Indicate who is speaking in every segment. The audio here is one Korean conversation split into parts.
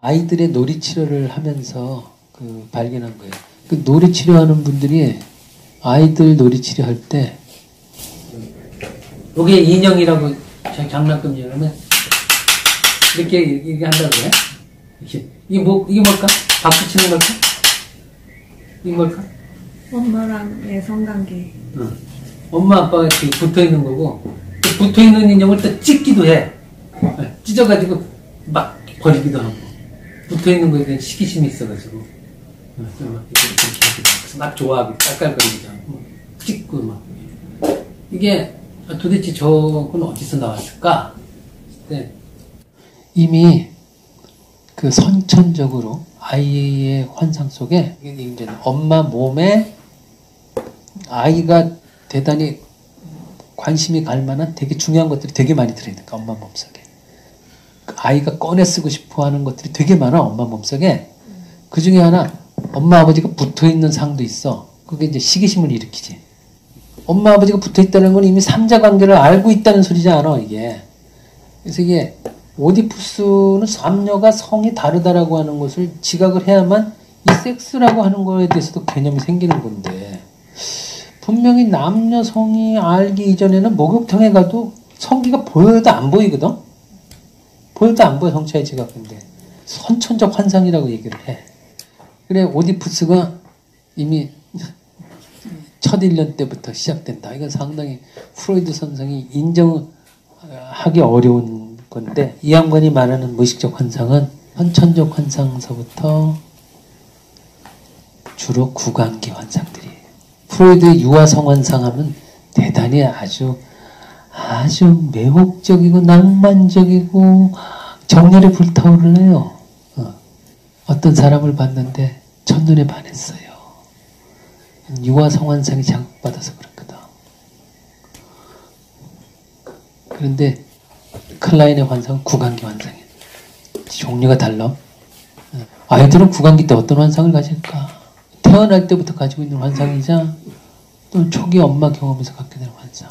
Speaker 1: 아이들의 놀이치료를 하면서 발견한 거예요. 그 놀이치료하는 분들이 아이들 놀이치료할 때 이게 인형이라고 장난감 이러면 이렇게 한다고 그래? 이게 뭘까? 박수 치는 걸까? 이게 뭘까?
Speaker 2: 엄마랑의 성관계.
Speaker 1: 응. 엄마 아빠가 지금 붙어있는 거고 붙어있는 인형을 또 찢기도 해. 찢어가지고 막 버리기도 하고 붙어있는 거에 대한 시기심이 있어가지고 막 좋아하고 깔깔거리기도 하고 찢고 막 이게 도대체 저건 어디서 나왔을까? 네. 이미 그 선천적으로 아이의 환상 속에 이제 엄마 몸에 아이가 대단히 관심이 갈 만한 되게 중요한 것들이 되게 많이 들어있으니까 엄마 몸속에 아이가 꺼내 쓰고 싶어 하는 것들이 되게 많아. 엄마 몸속에. 그 중에 하나 엄마 아버지가 붙어있는 상도 있어. 그게 이제 시기심을 일으키지. 엄마 아버지가 붙어있다는 건 이미 삼자관계를 알고 있다는 소리지 않아 이게. 그래서 이게 오디푸스는 남녀가 성이 다르다라고 하는 것을 지각을 해야만 이 섹스라고 하는 거에 대해서도 개념이 생기는 건데 분명히 남녀 성이 알기 이전에는 목욕탕에 가도 성기가 보여도 안 보이거든? 보여도 안 보여 성차의 지각인데 선천적 환상이라고 얘기를 해. 그래 오디푸스가 이미 첫 1년 때부터 시작된다. 이건 상당히 프로이드 선생이 인정하기 어려운 건데 이 양반이 말하는 무의식적 환상은 선천적 환상서부터 주로 구강기 환상들이에요. 프로이드의 유아성 환상하면 대단히 아주 매혹적이고 낭만적이고 정열에 불타오르네요. 어떤 사람을 봤는데 첫눈에 반했어요. 유아성 환상이 자극받아서 그렇거든. 그런데 클라인의 환상은 구강기 환상이에요. 종류가 달라. 아이들은 구강기 때 어떤 환상을 가질까? 태어날 때부터 가지고 있는 환상이자 또 초기 엄마 경험에서 갖게 되는 환상.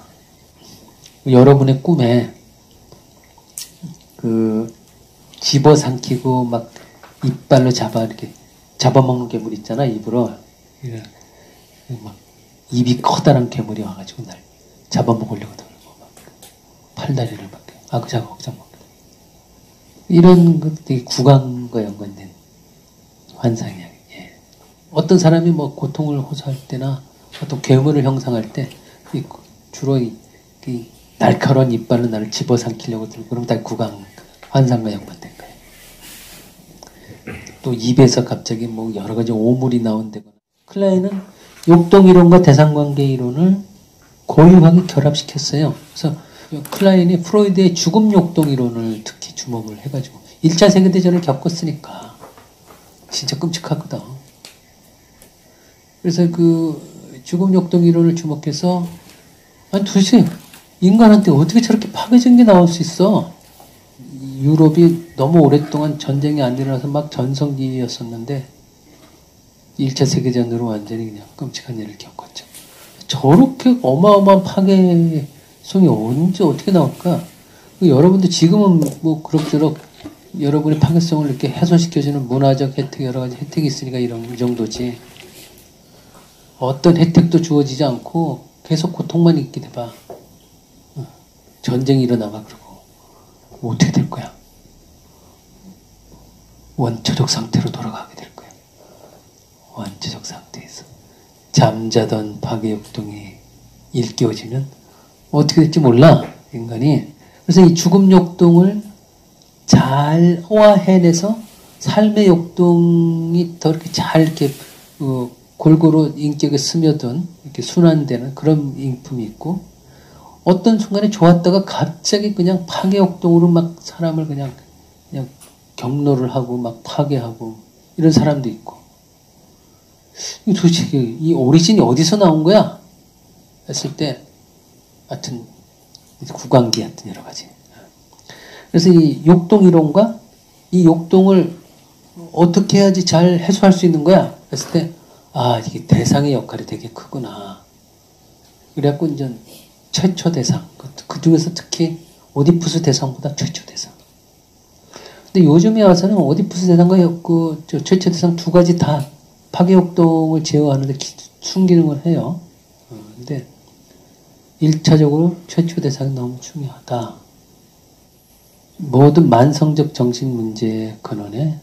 Speaker 1: 여러분의 꿈에 집어삼키고 막 이빨로 이렇게 잡아먹는 괴물 있잖아. 입으로 막 입이 커다란 괴물이 와가지고 날 잡아먹으려고 들고 막 팔다리를 막 아그작아그작 먹고 이런 것들이 구강과 연관된 환상이야. 예. 어떤 사람이 뭐 고통을 호소할 때나 어떤 괴물을 형상할 때 주로 이 날카로운 이빨로 나를 집어삼키려고 들고 그러면 다 구강 환상과 연관된 거예요. 또 입에서 갑자기 뭐 여러 가지 오물이 나온다거나. 클라인은 욕동이론과 대상관계이론을 고유하게 결합시켰어요. 그래서 클라인이 프로이드의 죽음 욕동이론을 특히 주목을 해가지고 1차 세계대전을 겪었으니까 진짜 끔찍하거든. 그래서 그 죽음 욕동이론을 주목해서 아니 도대체 인간한테 어떻게 저렇게 파괴적인 게 나올 수 있어? 유럽이 너무 오랫동안 전쟁이 안 일어나서 막 전성기였었는데 1차 세계대전으로 완전히 그냥 끔찍한 일을 겪었죠. 저렇게 어마어마한 파괴성이 언제 어떻게 나올까? 여러분도 지금은 뭐 그럭저럭 여러분의 파괴성을 이렇게 해소시켜주는 문화적 혜택 여러 가지 혜택이 있으니까 이 정도지. 어떤 혜택도 주어지지 않고 계속 고통만 있게 돼봐. 전쟁이 일어나봐 그러고 어떻게 될 거야? 원초적 상태로 돌아가게 될 거야. 원초적 상태에서 잠자던 파괴욕동이 일깨워지면 어떻게 될지 몰라 인간이. 그래서 이 죽음 욕동을 잘 소화해내서 삶의 욕동이 더 이렇게 잘 이렇게 골고루 인격에 스며든 이렇게 순환되는 그런 인품이 있고 어떤 순간에 좋았다가 갑자기 그냥 파괴욕동으로 막 사람을 그냥 경로를 하고 막 파괴하고 이런 사람도 있고. 도대체 이 오리진이 어디서 나온 거야? 했을 때 하여튼 구강기 하여튼 여러 가지. 그래서 이 욕동 이론과 이 욕동을 어떻게 해야지 잘 해소할 수 있는 거야? 했을 때 이게 대상의 역할이 되게 크구나. 그래갖고 이제 최초 대상, 그 중에서 특히 오디푸스 대상보다 최초 대상. 근데 요즘에 와서는 오디푸스 대상과 그 최초 대상 두 가지 다 파괴욕동을 제어하는데 순기능을 해요. 근데 1차적으로 최초 대상이 너무 중요하다. 모든 만성적 정신 문제의 근원에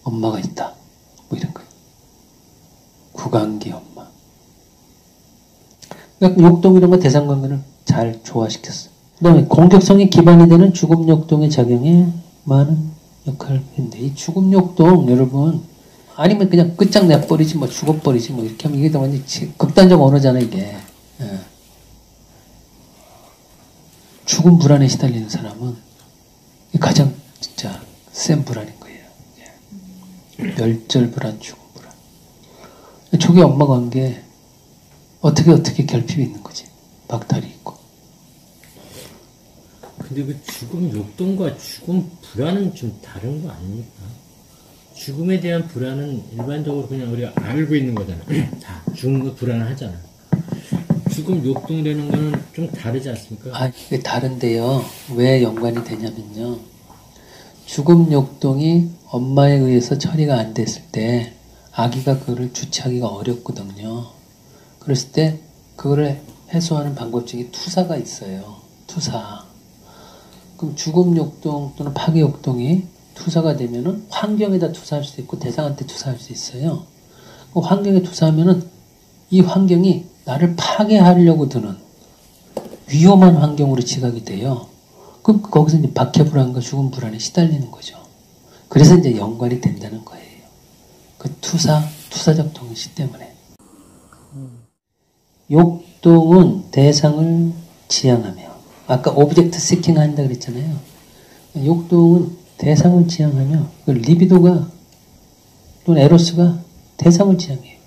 Speaker 1: 엄마가 있다. 뭐 이런 거예요. 구강기 엄마. 그러니까 욕동 이런 거 대상관계를 잘 조화시켰어. 그 다음에 공격성이 기반이 되는 죽음욕동의 작용에 많은 역할을 했는데, 이 죽음욕동, 여러분, 아니면 그냥 끝장내버리지, 뭐 죽어버리지, 뭐 이렇게 하면 이게 더 완전 극단적 언어잖아, 이게. 예. 죽음 불안에 시달리는 사람은 가장 진짜 센 불안인 거예요. 예. 멸절 불안, 죽음 불안. 저게 엄마 관계 어떻게 결핍이 있는 거지. 박탈이 있고.
Speaker 3: 근데 그 죽음 욕동과 죽음 불안은 좀 다른 거 아닙니까? 죽음에 대한 불안은 일반적으로 그냥 우리가 알고 있는 거잖아. 다 죽은 거 불안하잖아. 죽음 욕동이라는 거는 좀 다르지 않습니까?
Speaker 1: 아, 이게 다른데요. 왜 연관이 되냐면요. 죽음 욕동이 엄마에 의해서 처리가 안 됐을 때 아기가 그거를 주체하기가 어렵거든요. 그랬을 때 그거를 해소하는 방법 중에 투사가 있어요. 투사. 그럼 죽음욕동 또는 파괴욕동이 투사가 되면은 환경에다 투사할 수도 있고 대상한테 투사할 수 있어요. 그 환경에 투사하면은 이 환경이 나를 파괴하려고 드는 위험한 환경으로 지각이 돼요. 그럼 거기서 이제 박해불안과 죽음불안에 시달리는 거죠. 그래서 이제 연관이 된다는 거예요. 그 투사적 동시 때문에. 욕동은 대상을 지향하며, 아까 오브젝트 시킹 한다 그랬잖아요. 욕동은 대상을 지향하며, 그 리비도가 또는 에로스가 대상을 지향해요.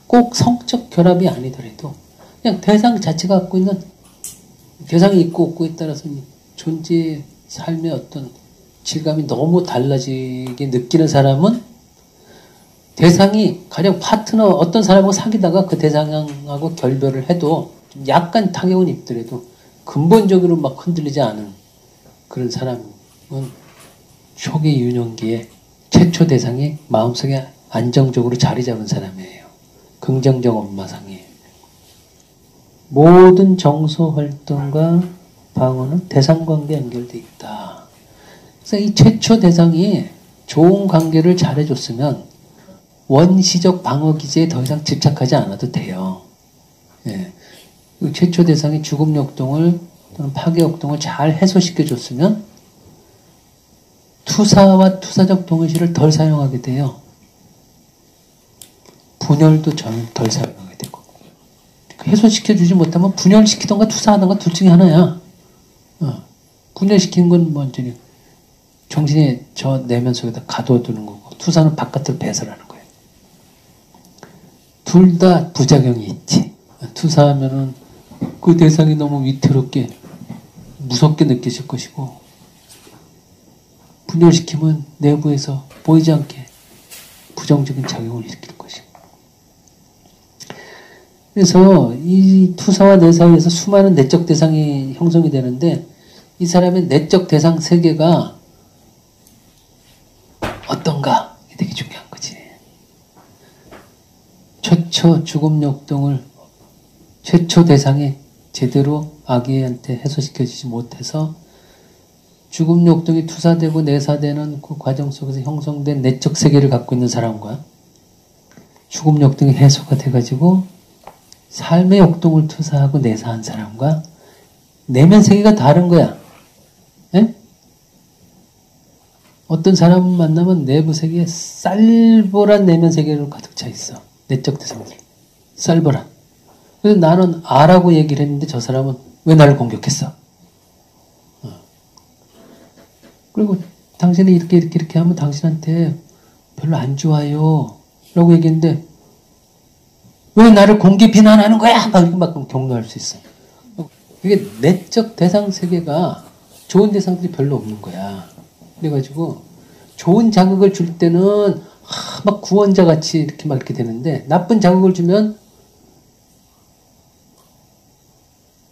Speaker 1: 꼭 성적 결합이 아니더라도 그냥 대상 자체가 갖고 있는, 대상이 있고 없고에 따라서 존재의 삶의 어떤 질감이 너무 달라지게 느끼는 사람은 대상이 가령 파트너 어떤 사람하고 사귀다가 그 대상하고 결별을 해도 약간 타격은 입더라도 근본적으로 막 흔들리지 않은 그런 사람은 초기 유년기에 최초 대상이 마음속에 안정적으로 자리 잡은 사람이에요. 긍정적 엄마상이에요. 모든 정서 활동과 방어는 대상관계에 연결되어 있다. 그래서 이 최초 대상이 좋은 관계를 잘해줬으면 원시적 방어 기제에 더 이상 집착하지 않아도 돼요. 예. 최초 대상이 죽음욕동을 또는 파괴욕동을 잘 해소시켜줬으면 투사와 투사적 동의시를 덜 사용하게 돼요. 분열도 덜 사용하게 되고. 해소시켜주지 못하면 분열시키던가 투사하던가 둘 중에 하나야. 분열시키는 건 완전히 정신이 저 내면 속에다 가둬두는 거고, 투사는 바깥으로 배설하는 거예요. 둘 다 부작용이 있지. 투사하면은 그 대상이 너무 위태롭게, 무섭게 느껴질 것이고, 분열시키면 내부에서 보이지 않게 부정적인 작용을 일으킬 것이고. 그래서 이 투사와 내 사이에서 수많은 내적 대상이 형성이 되는데, 이 사람의 내적 대상 세계가 어떤가? 이게 되게 중요한 거지. 최초 죽음욕동을 최초 대상이 제대로 아기한테 해소시켜주지 못해서 죽음욕동이 투사되고 내사되는 그 과정 속에서 형성된 내적 세계를 갖고 있는 사람과 죽음욕동이 해소가 돼가지고 삶의 욕동을 투사하고 내사한 사람과 내면 세계가 다른 거야. 에? 어떤 사람 만나면 내부 세계에 쌀벌한 내면 세계로 가득 차 있어. 내적 대상들. 쌀벌한. 그래서 나는 아라고 얘기를 했는데 저 사람은 왜 나를 공격했어? 그리고 당신이 이렇게 하면 당신한테 별로 안 좋아요. 라고 얘기했는데 왜 나를 공개 비난하는 거야? 막 이렇게 막 격노할 수 있어. 이게 내적 대상 세계가 좋은 대상들이 별로 없는 거야. 그래가지고 좋은 자극을 줄 때는 막 구원자 같이 이렇게 막 이렇게 되는데 나쁜 자극을 주면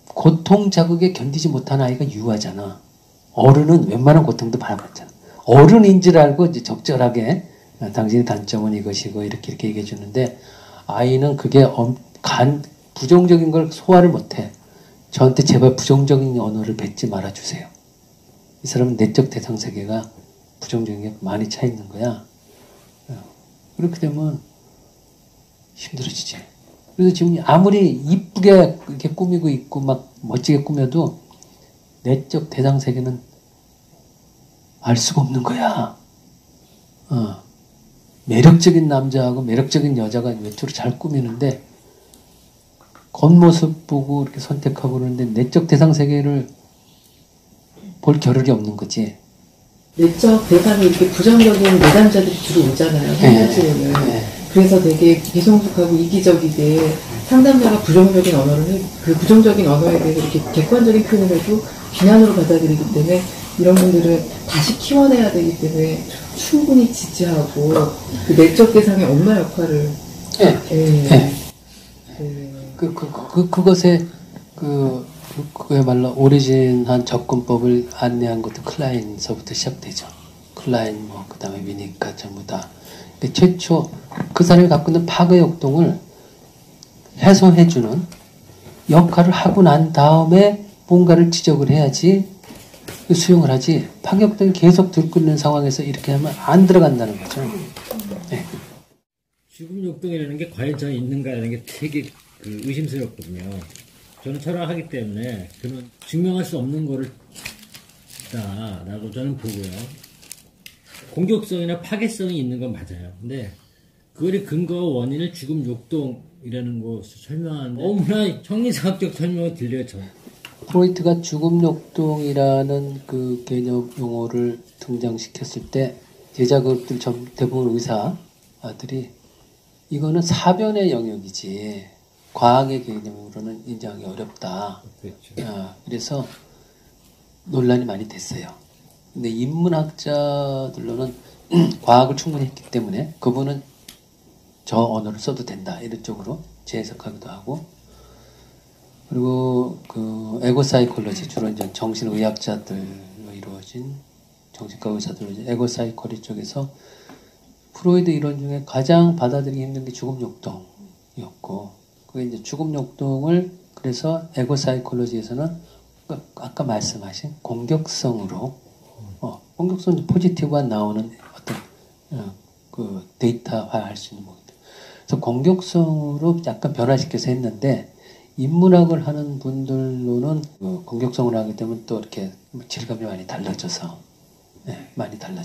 Speaker 1: 고통 자극에 견디지 못하는 아이가 유하잖아. 어른은 웬만한 고통도 받아봤잖아. 어른인 줄 알고 이제 적절하게 당신의 단점은 이것이고 이렇게 얘기해 주는데 아이는 그게 부정적인 걸 소화를 못해. 저한테 제발 부정적인 언어를 뱉지 말아주세요. 이 사람은 내적 대상 세계가 부정적인 게 많이 차 있는 거야. 그렇게 되면 힘들어지지. 그래서 지금 아무리 이쁘게 이렇게 꾸미고 있고 막 멋지게 꾸며도 내적 대상 세계는 알 수가 없는 거야. 매력적인 남자하고 매력적인 여자가 외투로 잘 꾸미는데 겉모습 보고 이렇게 선택하고 그러는데 내적 대상 세계를 볼 겨를이 없는 거지.
Speaker 4: 내적 대상이 이렇게 부정적인 내담자들이 주로 오잖아요. 상담실에는. 그래서 되게 비성숙하고 이기적이게 상담자가 부정적인 언어를 그 부정적인 언어에 대해서 이렇게 객관적인 표현을 해도 비난으로 받아들이기 때문에 이런 분들은 다시 키워내야 되기 때문에 충분히 지지하고 그 내적 대상의 엄마 역할을
Speaker 1: 그것에 그야말로 오리진한 접근법을 안내한 것도 클라인서부터 시작되죠. 클라인 그 다음에 위니까 전부 다. 근데 최초 그 사람이 갖고 있는 파괴 역동을 해소해주는 역할을 하고 난 다음에 뭔가를 지적을 해야지 수용을 하지. 파괴 역동이 계속 들고 있는 상황에서 이렇게 하면 안 들어간다는 거죠. 네.
Speaker 3: 죽음 역동이라는 게 과연 저 있는가라는 게 되게 의심스럽거든요. 저는 철학하기 때문에 그런 증명할 수 없는 거를 있다라고 저는 보고요. 공격성이나 파괴성이 있는 건 맞아요. 근데 그거의 근거와 원인을 죽음 역동이라는 것을 설명하는데 너무나 형리사학적 설명이 들려요. 저는.
Speaker 1: 프로이트가 죽음 역동이라는 그 개념 용어를 등장시켰을 때 제자급들 대부분 의사들이 이거는 사변의 영역이지 과학의 개념으로는 인정하기 어렵다.
Speaker 3: 그렇죠.
Speaker 1: 그래서 논란이 많이 됐어요. 근데 인문학자들로는 과학을 충분히 했기 때문에 그분은 저 언어를 써도 된다 이런 쪽으로 재해석하기도 하고, 그리고 그 에고 사이콜로지 주로 이제 정신의학자들로 이루어진 정신과 의사들로 이제 에고 사이콜로지 쪽에서 프로이드 이론 중에 가장 받아들이기 힘든 게 죽음 역동이었고, 그게 이제 죽음 역동을 그래서 에고 사이콜로지에서는 아까 말씀하신 공격성으로 공격성 포지티브가 나오는 어떤 그 데이터화할 수 있는 부분. 그래서 공격성으로 약간 변화시켜서 했는데 인문학을 하는 분들로는 공격성을 하게 되면 또 이렇게 질감이 많이 달라져서 많이 달라져요.